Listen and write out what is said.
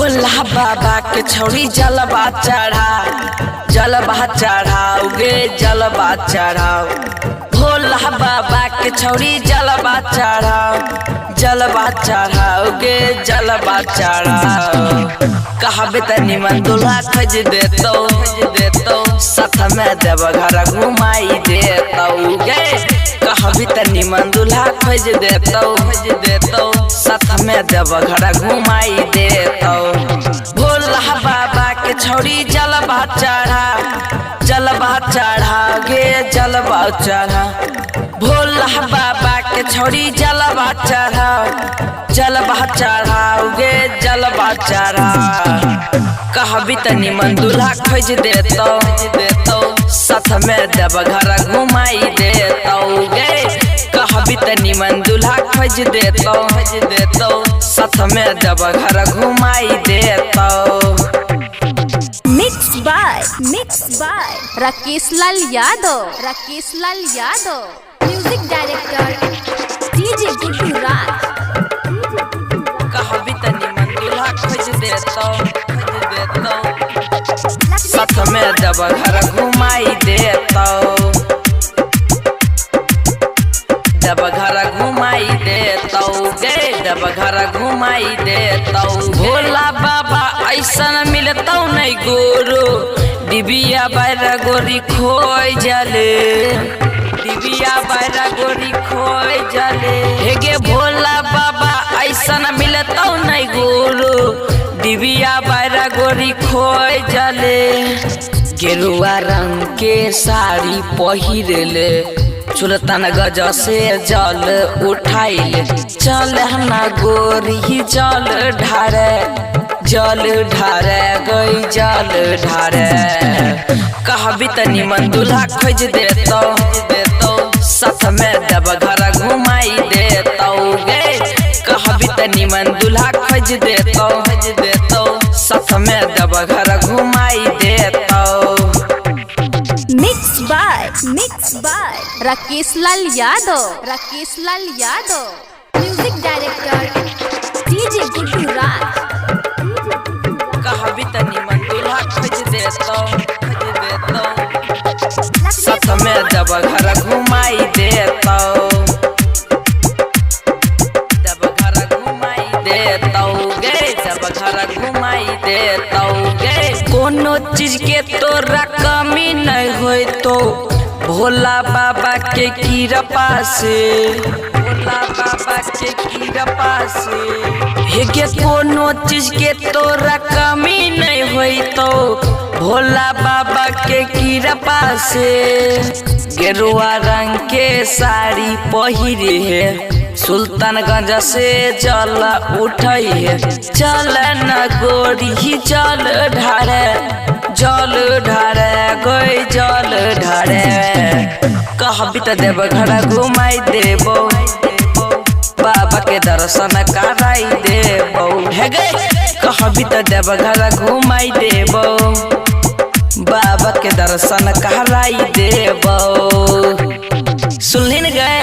भोला बाबा के छौरी जलवा चढ़ाओगे जलवा चढ़ाओ। भोला बाबा के छौरी जलवा चढ़ाओगे जलवा चढ़ाओ। कहबे त निमन दूल्हा खोज देतो साथ में देवघर घुमाई देतो गे। कहबे त निमन दूल्हा खोज देतो साथ में देवघर घुमाई देतो। भोला बाबा के छौरी जलवा चढ़ाओगे जलवा चढ़ा। भोला बाबा के छौरी जलवा चढ़ाओगे जलवा चढ़ा। कहबी त निमन दूल्हा खोज देतो साथ में देवघर घुमाई देतो गे। कहबी त निमन दूल्हा खोज देतो साथ में देवघर घुमाई देतो। Mix by Rakesh Lal Yadav. Music director DJ Guddu Raj. कहबी त निमन दूल्हा खोज देतो साथ में देवघर घुमाई देतो। देवघर घुमाई देतो गे देवघर घुमाई देतो। भोला बाबा ऐसन मिलतौ नहीं गोरो डिबिया बैरा गोरी खोई जले। डिबिया बैरा गोरी खोई जले हे गे। भोला बाबा ऐसन मिलतौ नहीं गोरो डिबिया बैरा गोरी खोई जले। गेरुआ रंग के साड़ी पहिरले सुल्तान गज से जल उठाइले। चल ना गोरी जल ढारे गई जल ढारे। कहबी त निमन दूल्हा खोज देतो साथ में देवघर घुमाई देतो गे। कहबी त निमन दूल्हा खोज देतो साथ में देवघर घुमाई देतो। Mix by Rakesh Lal Yadav. Music director DJ Guddu Raj. कहबी त निमन दूल्हा खोज देतो साथ में देवघर घुमाई देतो। देवघर घुमाई देतो गे देवघर घुमाई देतो गे। कोनो चीज के तोरा कमी नहीं होई तो भोला बाबा के कृपा से। भोला बाबा के कृपा से हे गे। कोनो चीज के तोरा कमी नहीं होई तो भोला बाबा के कृपा से। गेरुआ रंग के साड़ी पहिरे है सुल्तानगंज से जल उठई है। चल न गोरी जल ढारे गई जल ढारे। कहबी त देवघर घुमाई देबो बाबा के दर्शन कराई देबो हे गे। कहबी त देवघर घुमाई देबो बाबा के दर्शन कराई देबो। सुनलिन गए।